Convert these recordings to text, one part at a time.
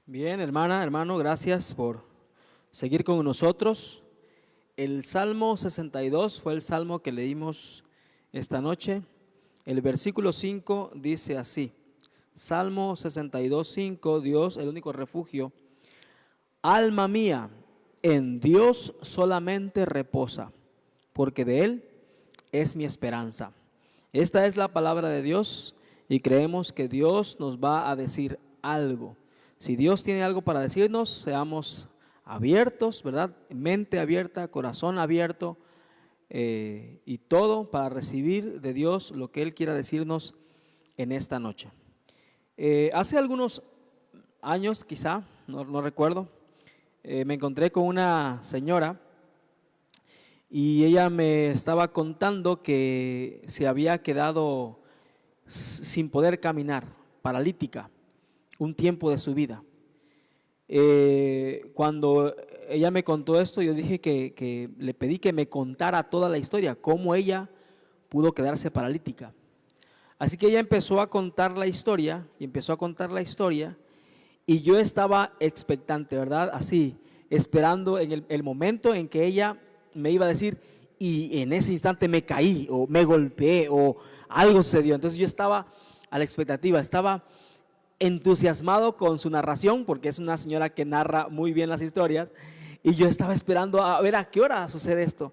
Bien, hermana, hermano, gracias por seguir con nosotros. El Salmo 62 fue el salmo que leímos esta noche. El versículo 5 dice así: Salmo 62, 5, Dios, el único refugio. Alma mía, en Dios solamente reposa, porque de Él es mi esperanza. Esta es la palabra de Dios y creemos que Dios nos va a decir algo. Si Dios tiene algo para decirnos, seamos abiertos, ¿verdad? Mente abierta, corazón abierto y todo para recibir de Dios lo que Él quiera decirnos en esta noche. Hace algunos años, quizá, no recuerdo, me encontré con una señora y ella me estaba contando que se había quedado sin poder caminar, paralítica, un tiempo de su vida. Cuando ella me contó esto, yo dije que le pedí que me contara toda la historia, cómo ella pudo quedarse paralítica. Así que ella empezó a contar la historia y empezó a contar la historia y yo estaba expectante, ¿verdad? Así, esperando en el momento en que ella me iba a decir, y en ese instante me caí o me golpeé o algo sucedió. Entonces yo estaba a la expectativa, estaba entusiasmado con su narración, porque es una señora que narra muy bien las historias, y yo estaba esperando a ver a qué hora sucede esto.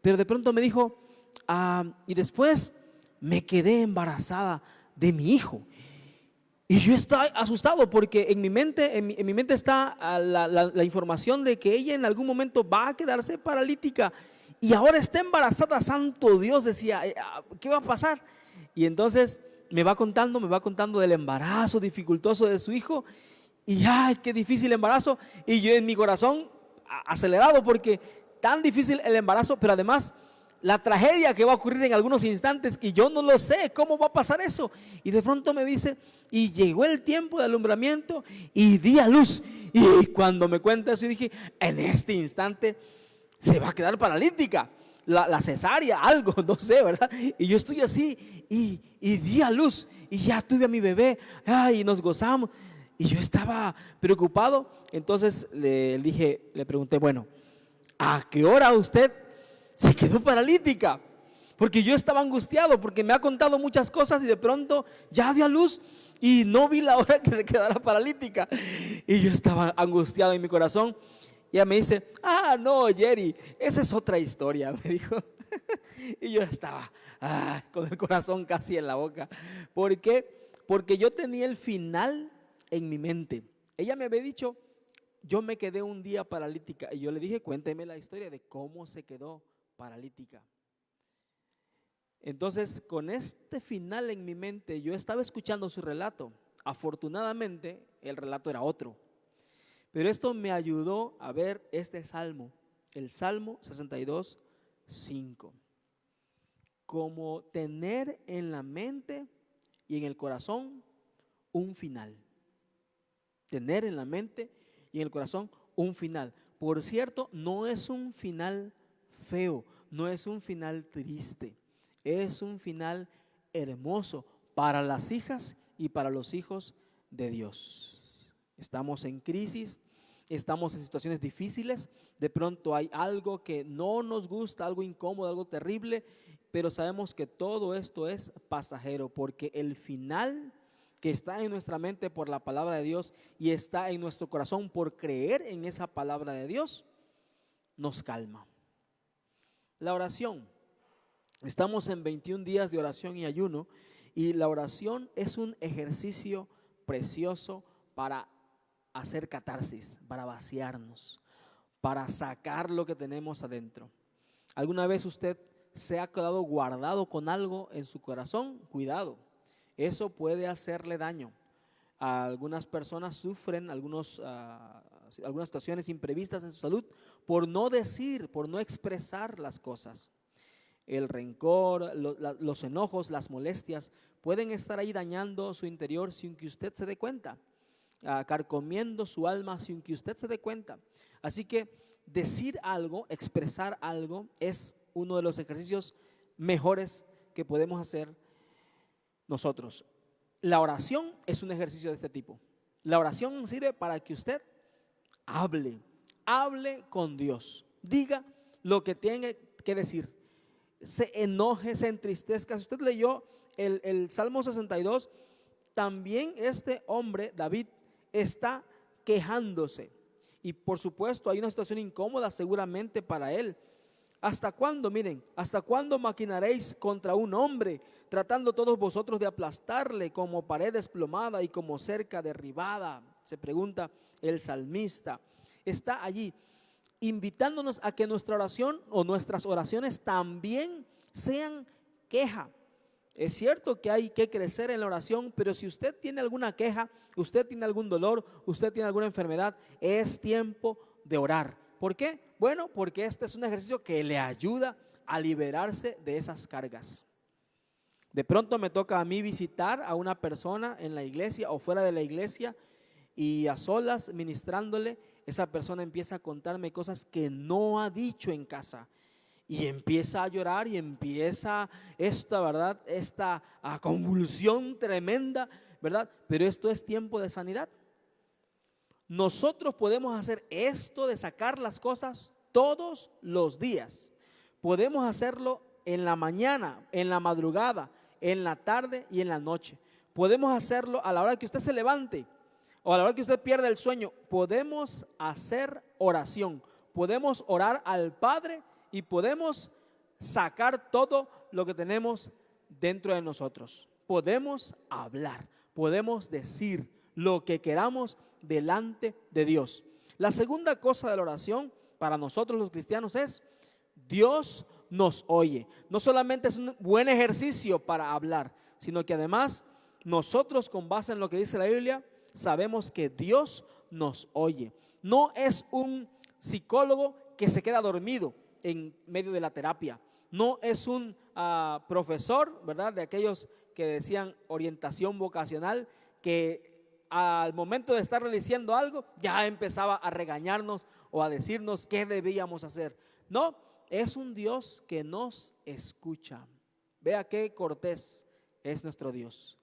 Pero de pronto me dijo, y después me quedé embarazada de mi hijo. Y yo estaba asustado porque en mi mente está la información de que ella en algún momento va a quedarse paralítica y ahora está embarazada. Santo Dios, decía, ¿qué va a pasar? Y entonces me va contando del embarazo dificultoso de su hijo y ¡ay, qué difícil embarazo! Y yo en mi corazón acelerado porque tan difícil el embarazo, pero además la tragedia que va a ocurrir en algunos instantes y yo no lo sé, ¿cómo va a pasar eso? Y de pronto me dice, y llegó el tiempo de alumbramiento y di a luz. Y cuando me cuenta eso, dije, en este instante se va a quedar paralítica, la cesárea, algo, no sé, ¿verdad? Y yo estoy así y di a luz y ya tuve a mi bebé, y nos gozamos. Y yo estaba preocupado, entonces le pregunté, bueno, ¿a qué hora usted se quedó paralítica? Porque yo estaba angustiado, porque me ha contado muchas cosas y de pronto ya dio a luz y no vi la hora que se quedara paralítica. Y yo estaba angustiado en mi corazón. Y ella me dice, no, Jerry, esa es otra historia, me dijo. Y yo estaba con el corazón casi en la boca. ¿Por qué? Porque yo tenía el final en mi mente. Ella me había dicho, yo me quedé un día paralítica. Y yo le dije, cuénteme la historia de cómo se quedó paralítica. Entonces, con este final en mi mente, yo estaba escuchando su relato. Afortunadamente, el relato era otro. Pero esto me ayudó a ver este salmo, el Salmo 62, 5. Como tener en la mente y en el corazón un final. Tener en la mente y en el corazón un final. Por cierto, no es un final feo, no es un final triste. Es un final hermoso para las hijas y para los hijos de Dios. Estamos en crisis, estamos en situaciones difíciles, de pronto hay algo que no nos gusta, algo incómodo, algo terrible, pero sabemos que todo esto es pasajero, porque el final que está en nuestra mente por la palabra de Dios y está en nuestro corazón por creer en esa palabra de Dios, nos calma. La oración. Estamos en 21 días de oración y ayuno y la oración es un ejercicio precioso para hacer catarsis, para vaciarnos, para sacar lo que tenemos adentro. ¿Alguna vez usted se ha quedado guardado con algo en su corazón? Cuidado, eso puede hacerle daño. Algunas personas sufren algunas situaciones imprevistas en su salud por no decir, por no expresar las cosas. El rencor, los enojos, las molestias pueden estar ahí dañando su interior sin que usted se dé cuenta, carcomiendo su alma sin que usted se dé cuenta. Así que decir algo, expresar algo es uno de los ejercicios mejores que podemos hacer nosotros. La oración es un ejercicio de este tipo. La oración sirve para que usted hable con Dios, diga lo que tiene que decir, se enoje, se entristezca. Si usted leyó el Salmo 62, también este hombre, David, está quejándose. Y por supuesto hay una situación incómoda seguramente para él. ¿Hasta cuándo? Miren, ¿hasta cuándo maquinaréis contra un hombre, tratando todos vosotros de aplastarle como pared desplomada y como cerca derribada? Se pregunta el salmista. Está allí invitándonos a que nuestra oración o nuestras oraciones también sean queja. Es cierto que hay que crecer en la oración, pero si usted tiene alguna queja, usted tiene algún dolor, usted tiene alguna enfermedad, es tiempo de orar. ¿Por qué? Bueno, porque este es un ejercicio que le ayuda a liberarse de esas cargas. De pronto me toca a mí visitar a una persona en la iglesia o fuera de la iglesia, y a solas ministrándole, esa persona empieza a contarme cosas que no ha dicho en casa. Y empieza a llorar y empieza esta, ¿verdad? Esta convulsión tremenda, ¿verdad? Pero esto es tiempo de sanidad. Nosotros podemos hacer esto de sacar las cosas todos los días. Podemos hacerlo en la mañana, en la madrugada, en la tarde y en la noche. Podemos hacerlo a la hora que usted se levante o a la hora que usted pierda el sueño. Podemos hacer oración. Podemos orar al Padre y podemos sacar todo lo que tenemos dentro de nosotros. Podemos hablar, podemos decir lo que queramos delante de Dios. La segunda cosa de la oración para nosotros los cristianos es: Dios nos oye. No solamente es un buen ejercicio para hablar, sino que además nosotros, con base en lo que dice la Biblia, sabemos que Dios nos oye. No es un psicólogo que se queda dormido en medio de la terapia. No es un profesor, ¿verdad?, de aquellos que decían orientación vocacional, que al momento de estar diciendo algo ya empezaba a regañarnos o a decirnos qué debíamos hacer. No, es un Dios que nos escucha. Vea qué cortés es nuestro Dios.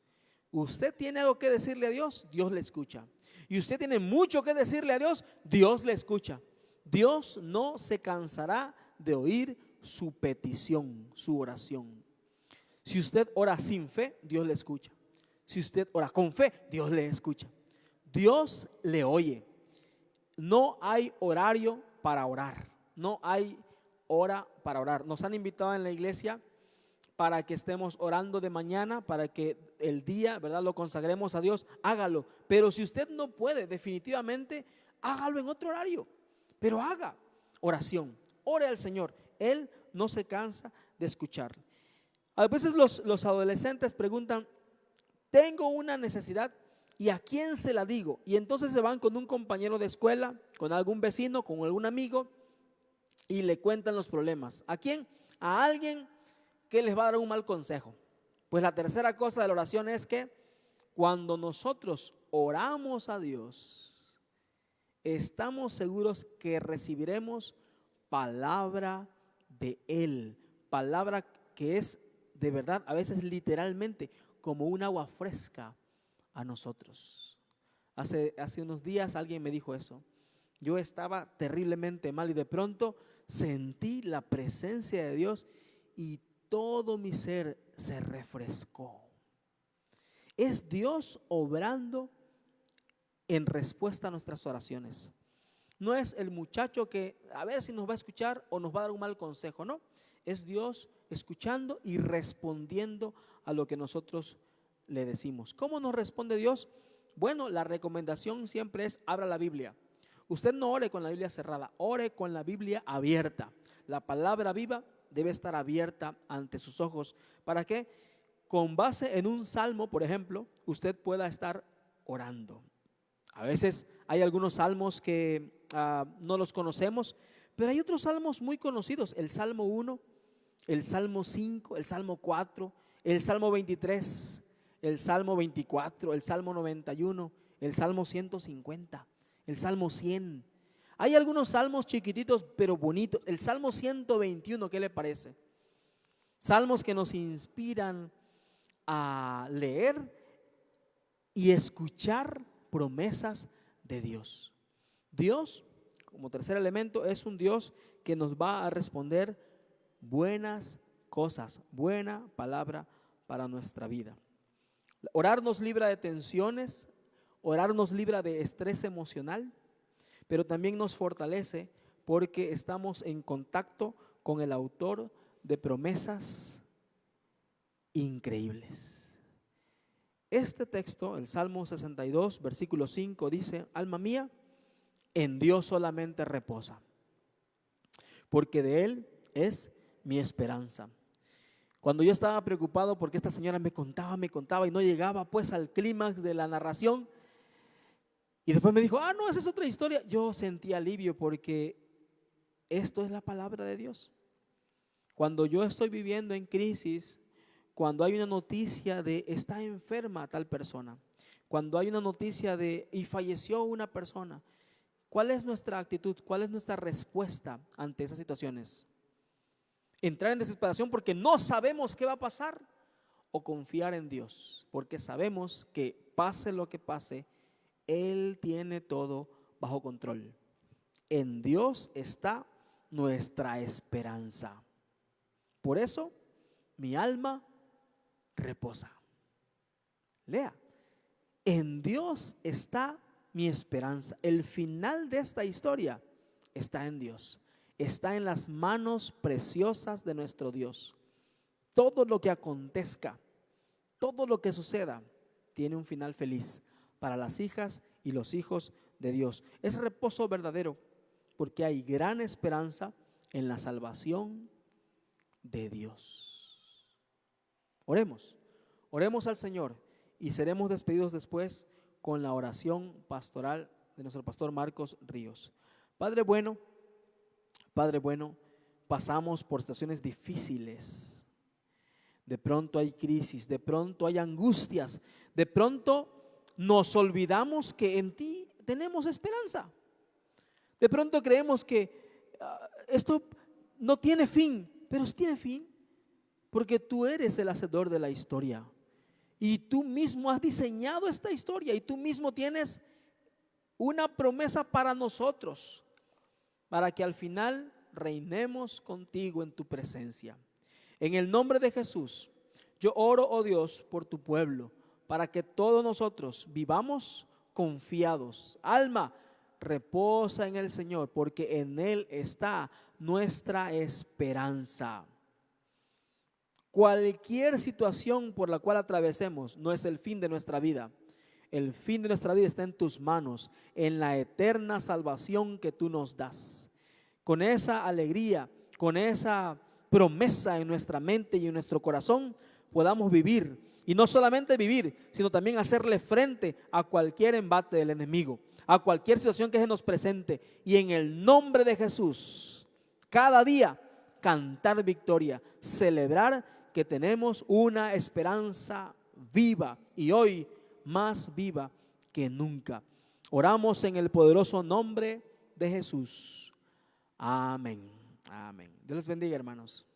Usted tiene algo que decirle a Dios, Dios le escucha. Y usted tiene mucho que decirle a Dios, Dios le escucha. Dios no se cansará de oír su petición, su oración. Si usted ora sin fe, Dios le escucha. Si usted ora con fe, Dios le escucha. Dios le oye. No hay horario para orar. No hay hora para orar. Nos han invitado en la iglesia para que estemos orando de mañana, para que el día, ¿verdad?, lo consagremos a Dios. Hágalo. Pero si usted no puede, definitivamente, hágalo en otro horario. Pero haga oración. Ore al Señor. Él no se cansa de escucharle. A veces los adolescentes preguntan: tengo una necesidad, ¿y a quién se la digo? Y entonces se van con un compañero de escuela, con algún vecino, con algún amigo, y le cuentan los problemas. ¿A quién? A alguien que les va a dar un mal consejo. Pues la tercera cosa de la oración es que cuando nosotros oramos a Dios, estamos seguros que recibiremos palabra de Él, palabra que es de verdad, a veces literalmente, como un agua fresca a nosotros. Hace unos días alguien me dijo eso. Yo estaba terriblemente mal y de pronto sentí la presencia de Dios y todo mi ser se refrescó. Es Dios obrando en respuesta a nuestras oraciones. No es el muchacho que a ver si nos va a escuchar o nos va a dar un mal consejo, no. Es Dios escuchando y respondiendo a lo que nosotros le decimos. ¿Cómo nos responde Dios? Bueno, la recomendación siempre es: abra la Biblia. Usted no ore con la Biblia cerrada, ore con la Biblia abierta. La palabra viva debe estar abierta ante sus ojos. ¿Para qué? Con base en un salmo, por ejemplo, usted pueda estar orando. A veces hay algunos salmos que no los conocemos, pero hay otros salmos muy conocidos: el Salmo 1, el Salmo 5, el Salmo 4, el Salmo 23, el Salmo 24, el Salmo 91, el Salmo 150, el Salmo 100. Hay algunos salmos chiquititos pero bonitos. El Salmo 121, ¿qué le parece? Salmos que nos inspiran a leer y escuchar promesas de Dios. Dios, como tercer elemento, es un Dios que nos va a responder buenas cosas, buena palabra para nuestra vida. Orar nos libra de tensiones, orar nos libra de estrés emocional, pero también nos fortalece porque estamos en contacto con el autor de promesas increíbles. Este texto, el Salmo 62, versículo 5, dice: alma mía, en Dios solamente reposa, porque de Él es mi esperanza. Cuando yo estaba preocupado porque esta señora me contaba y no llegaba pues al clímax de la narración, y después me dijo: no, esa es otra historia, yo sentí alivio porque esto es la palabra de Dios. Cuando yo estoy viviendo en crisis, cuando hay una noticia de está enferma tal persona, cuando hay una noticia de y falleció una persona, ¿cuál es nuestra actitud? ¿Cuál es nuestra respuesta ante esas situaciones? ¿Entrar en desesperación porque no sabemos qué va a pasar? ¿O confiar en Dios? Porque sabemos que pase lo que pase, Él tiene todo bajo control. En Dios está nuestra esperanza. Por eso mi alma reposa. Lea: en Dios está mi esperanza. El final de esta historia está en Dios, está en las manos preciosas de nuestro Dios. Todo lo que acontezca, todo lo que suceda, tiene un final feliz para las hijas y los hijos de Dios. Es reposo verdadero porque hay gran esperanza en la salvación de Dios. Oremos al Señor y seremos despedidos después con la oración pastoral de nuestro pastor Marcos Ríos. Padre bueno, pasamos por situaciones difíciles. De pronto hay crisis, de pronto hay angustias, de pronto nos olvidamos que en ti tenemos esperanza. De pronto creemos que esto no tiene fin, pero sí tiene fin, porque tú eres el hacedor de la historia y tú mismo has diseñado esta historia y tú mismo tienes una promesa para nosotros, para que al final reinemos contigo en tu presencia. En el nombre de Jesús, yo oro, oh Dios, por tu pueblo, para que todos nosotros vivamos confiados. Alma, reposa en el Señor, porque en Él está nuestra esperanza. Cualquier situación por la cual atravesemos no es el fin de nuestra vida. El fin de nuestra vida está en tus manos, en la eterna salvación que tú nos das. Con esa alegría, con esa promesa en nuestra mente y en nuestro corazón, podamos vivir. Y no solamente vivir, sino también hacerle frente a cualquier embate del enemigo, a cualquier situación que se nos presente. Y en el nombre de Jesús, cada día cantar victoria, celebrar que tenemos una esperanza viva y hoy más viva que nunca. Oramos en el poderoso nombre de Jesús. Amén. Amén. Dios les bendiga, hermanos.